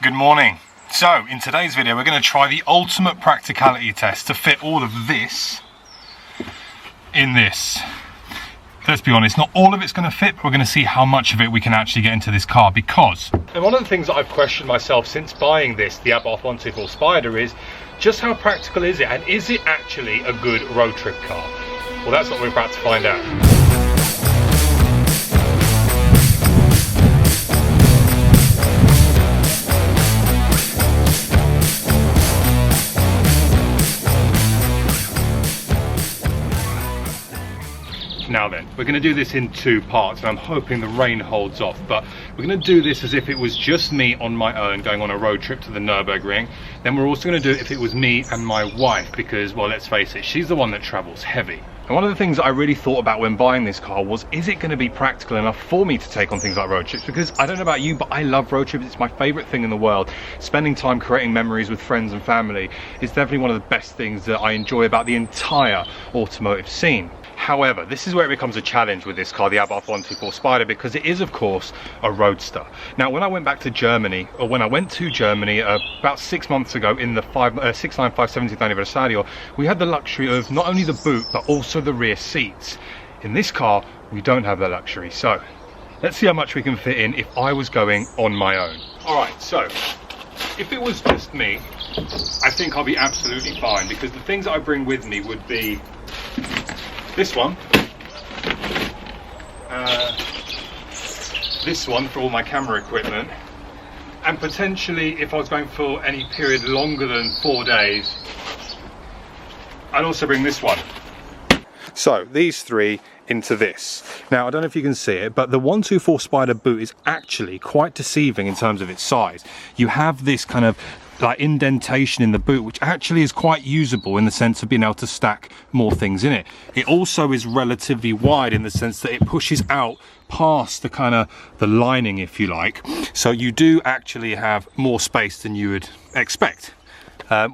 Good morning. So in today's video we're going to try the ultimate practicality test to fit all of this in this. Let's be honest, not all of it's going to fit, but we're going to see how much of it we can actually get into this car, because and one of the things that I've questioned myself since buying this, the Abarth 124 Spider, is just how practical is it, and is it actually a good road trip car? Well, that's what we're about to find out. Now then, we're going to do this in two parts, and I'm hoping the rain holds off, but we're going to do this as if it was just me on my own going on a road trip to the Nürburgring. Then we're also going to do it if it was me and my wife, because, well, let's face it, she's the one that travels heavy. And one of the things that I really thought about when buying this car was, is it going to be practical enough for me to take on things like road trips? Because I don't know about you, but I love road trips. It's my favourite thing in the world. Spending time creating memories with friends and family is definitely one of the best things that I enjoy about the entire automotive scene. However, this is where it becomes a challenge with this car, the Abarth 124 Spider, because it is, of course, a roadster. Now, when I went back to Germany, or when I went to Germany about 6 months ago in the 695 70th anniversario, we had the luxury of not only the boot, but also the rear seats. In this car, we don't have that luxury. So, let's see how much we can fit in if I was going on my own. All right, so, if it was just me, I think I'll be absolutely fine, because the things that I bring with me would be this one, this one for all my camera equipment, and potentially, if I was going for any period longer than 4 days, I'd also bring this one. So these three into this. Now, I don't know if you can see it, but the 124 Spider boot is actually quite deceiving in terms of its size. You have this kind of like indentation in the boot, which actually is quite usable in the sense of being able to stack more things in it. It also is relatively wide in the sense that it pushes out past the kind of the lining, if you like. So you do actually have more space than you would expect.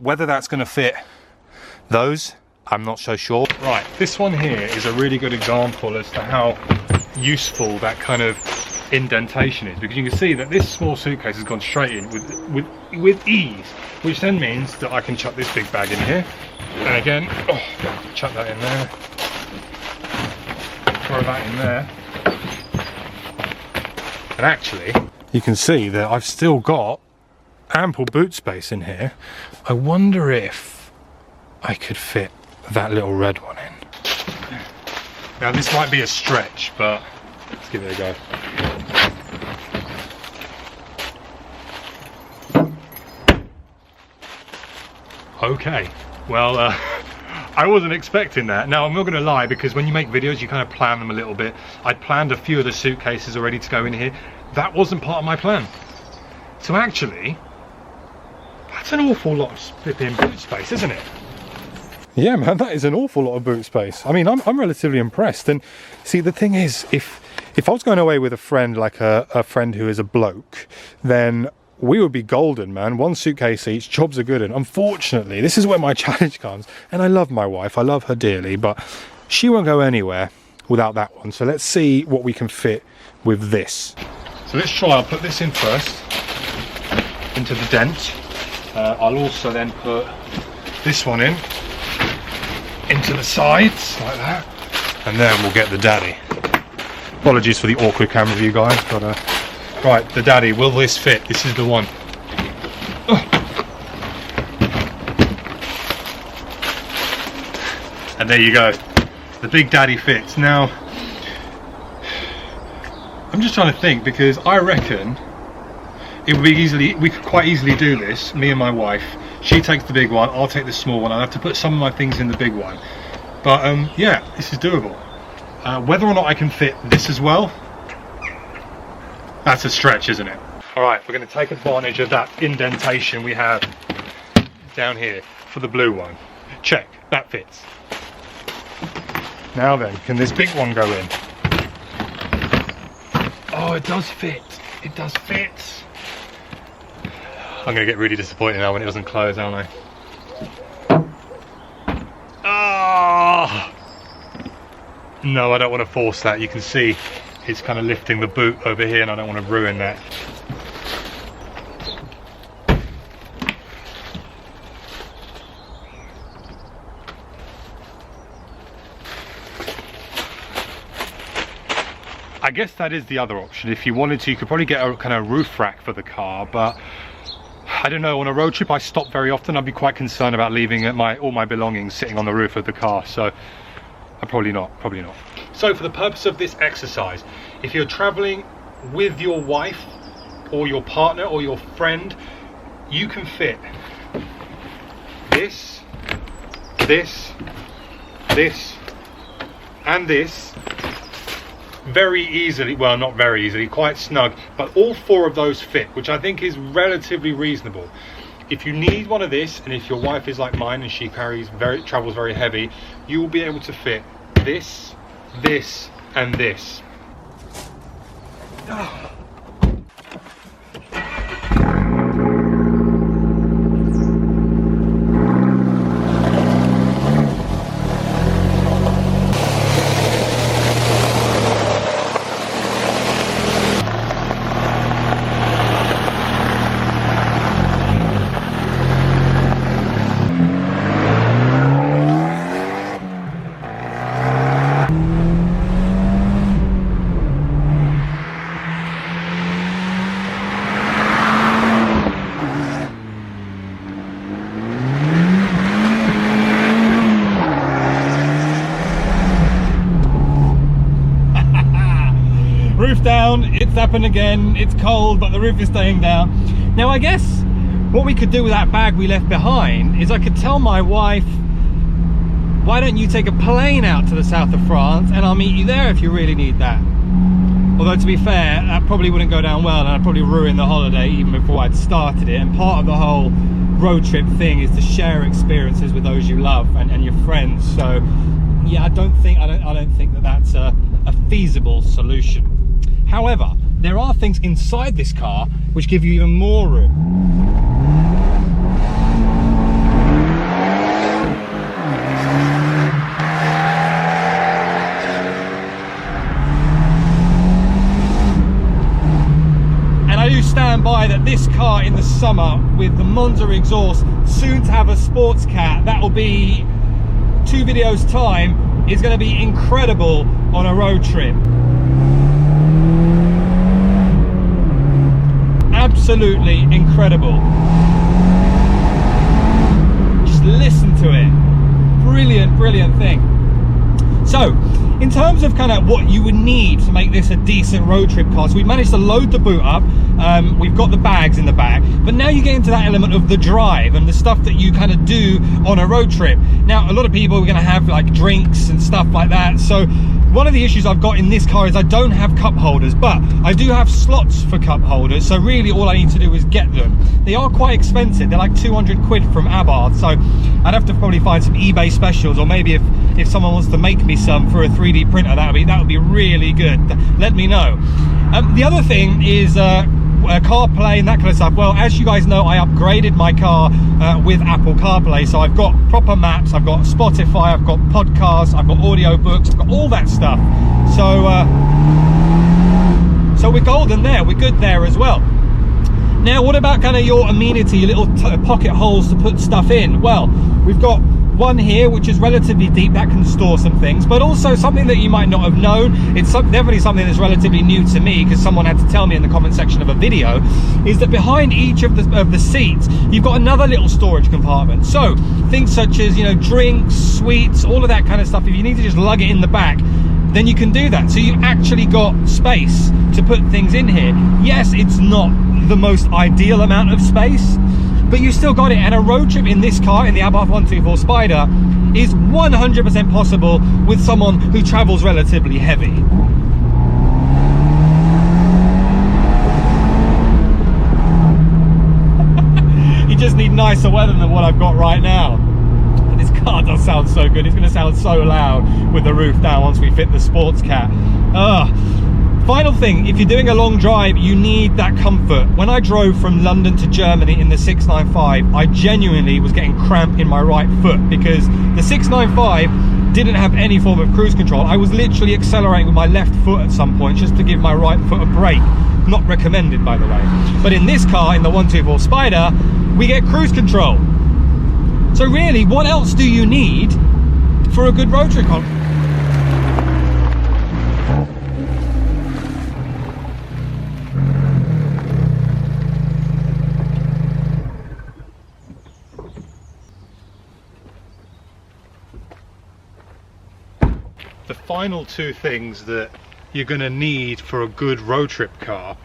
Whether that's going to fit those, I'm not so sure. Right, this one here is a really good example as to how useful that kind of indentation is, because you can see that this small suitcase has gone straight in with ease, which then means that I can chuck this big bag in here, and again, chuck that in there, throw that in there, and actually you can see that I've still got ample boot space in here. I wonder if I could fit that little red one in. Now this might be a stretch, but let's give it a go. Okay, well, I wasn't expecting that. Now, I'm not going to lie, because when you make videos, you kind of plan them a little bit. I'd planned a few of the suitcases already to go in here. That wasn't part of my plan. So actually, that's an awful lot of flipping boot space, isn't it? Yeah, man, that is an awful lot of boot space. I mean, I'm relatively impressed. And see, the thing is, if I was going away with a friend, like a friend who is a bloke, then we would be golden, man. One suitcase each, jobs are good. And unfortunately, this is where my challenge comes. And I love my wife, I love her dearly, but she won't go anywhere without that one. So let's see what we can fit with this. So let's try, I'll put this in first, into the dent. I'll also then put this one into the sides, like that. And then we'll get the daddy. Apologies for the awkward camera view, guys, but right, the daddy, will this fit? This is the one. And there you go. The big daddy fits. Now, I'm just trying to think, because I reckon it would be we could quite easily do this, me and my wife. She takes the big one, I'll take the small one. I'll have to put some of my things in the big one. But yeah, this is doable. Whether or not I can fit this as well, that's a stretch, isn't it? All right, we're going to take advantage of that indentation we have down here for the blue one. Check, that fits. Now then, can this big one go in? Oh, it does fit. It does fit. I'm going to get really disappointed now when it doesn't close, aren't I? Ah! No, I don't want to force that. You can see it's kind of lifting the boot over here, and I don't want to ruin that. I guess that is the other option. If you wanted to, you could probably get a kind of roof rack for the car, but I don't know, on a road trip I stop very often. I'd be quite concerned about leaving all my belongings sitting on the roof of the car, so probably not. So for the purpose of this exercise, if you're traveling with your wife or your partner or your friend, you can fit this, and this very easily. Well, not very easily, quite snug, but all 4 of those fit, which I think is relatively reasonable. If you need one of this, and if your wife is like mine and she travels very heavy, you will be able to fit this, and this. Roof down, it's happened again, it's cold, but the roof is staying down. Now I guess what we could do with that bag we left behind is I could tell my wife, why don't you take a plane out to the south of France and I'll meet you there if you really need that. Although to be fair, that probably wouldn't go down well and I'd probably ruin the holiday even before I'd started it. And part of the whole road trip thing is to share experiences with those you love and your friends. So yeah, I don't think that that's a feasible solution. However, there are things inside this car which give you even more room. And I do stand by that this car in the summer with the Monza exhaust, soon to have a sports cat, that will be 2 videos time, is going to be incredible on a road trip. Absolutely incredible. Just listen to it. Brilliant thing. So in terms of kind of what you would need to make this a decent road trip car, so we managed to load the boot up, we've got the bags in the back, but now you get into that element of the drive and the stuff that you kind of do on a road trip. Now a lot of people are going to have like drinks and stuff like that, so one of the issues I've got in this car is I don't have cup holders, but I do have slots for cup holders, so really all I need to do is get them. They are quite expensive, they're like 200 quid from Abarth, so I'd have to probably find some eBay specials, or maybe if someone wants to make me some for a 3D printer, that would be really good. Let me know. The other thing is CarPlay and that kind of stuff. Well, as you guys know, I upgraded my car with Apple CarPlay, so I've got proper maps, I've got Spotify, I've got podcasts, I've got audio books, I've got all that stuff. So we're golden there, we're good there as well. Now what about kind of your amenity, your little pocket holes to put stuff in? Well, we've got one here which is relatively deep, that can store some things, but also something that you might not have known, it's definitely something that's relatively new to me because someone had to tell me in the comment section of a video, is that behind each of the seats you've got another little storage compartment. So things such as, you know, drinks, sweets, all of that kind of stuff, if you need to just lug it in the back, then you can do that. So you actually got space to put things in here. Yes, it's not the most ideal amount of space, but you still got it, and a road trip in this car, in the Abarth 124 Spider, is 100% possible with someone who travels relatively heavy. You just need nicer weather than what I've got right now. But this car does sound so good. It's going to sound so loud with the roof down once we fit the sports cat. Final thing, if you're doing a long drive, you need that comfort. When I drove from London to Germany in the 695, I genuinely was getting cramp in my right foot because the 695 didn't have any form of cruise control. I was literally accelerating with my left foot at some point just to give my right foot a break. Not recommended, by the way. But in this car, in the 124 Spider, we get cruise control. So really, what else do you need for a good road trip? final two things that you're going to need for a good road trip car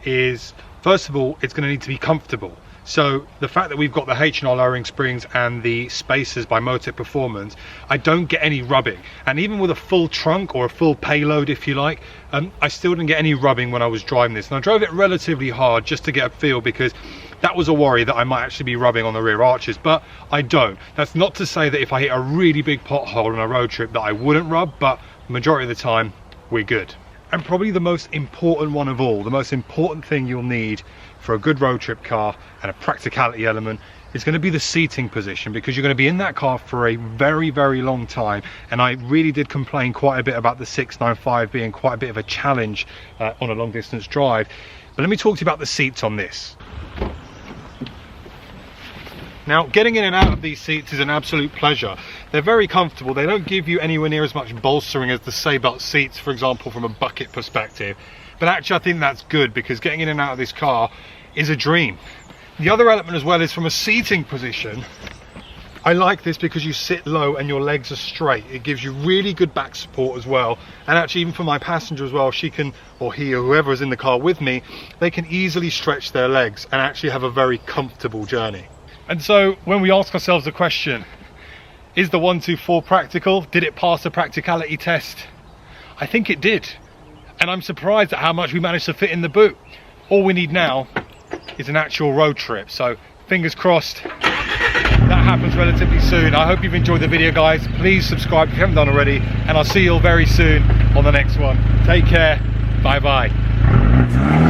is, first of all, it's going to need to be comfortable. So the fact that we've got the H&R lowering springs and the spacers by Motec Performance, I don't get any rubbing. And even with a full trunk or a full payload, if you like, I still didn't get any rubbing when I was driving this. And I drove it relatively hard just to get a feel, because that was a worry that I might actually be rubbing on the rear arches, but I don't. That's not to say that if I hit a really big pothole on a road trip that I wouldn't rub, but the majority of the time, we're good. And probably the most important one of all, the most important thing you'll need for a good road trip car and a practicality element is going to be the seating position, because you're going to be in that car for a very, very long time. And I really did complain quite a bit about the 695 being quite a bit of a challenge on a long distance drive. But let me talk to you about the seats on this. Now, getting in and out of these seats is an absolute pleasure. They're very comfortable. They don't give you anywhere near as much bolstering as the Abarth seats, for example, from a bucket perspective. But actually, I think that's good, because getting in and out of this car is a dream. The other element as well is from a seating position. I like this because you sit low and your legs are straight. It gives you really good back support as well. And actually, even for my passenger as well, she can, or he or whoever is in the car with me, they can easily stretch their legs and actually have a very comfortable journey. And so when we ask ourselves the question, is the 124 practical? Did it pass the practicality test? I think it did. And I'm surprised at how much we managed to fit in the boot. All we need now is an actual road trip. So fingers crossed that happens relatively soon. I hope you've enjoyed the video, guys. Please subscribe if you haven't done already, and I'll see you all very soon on the next one. Take care. Bye bye.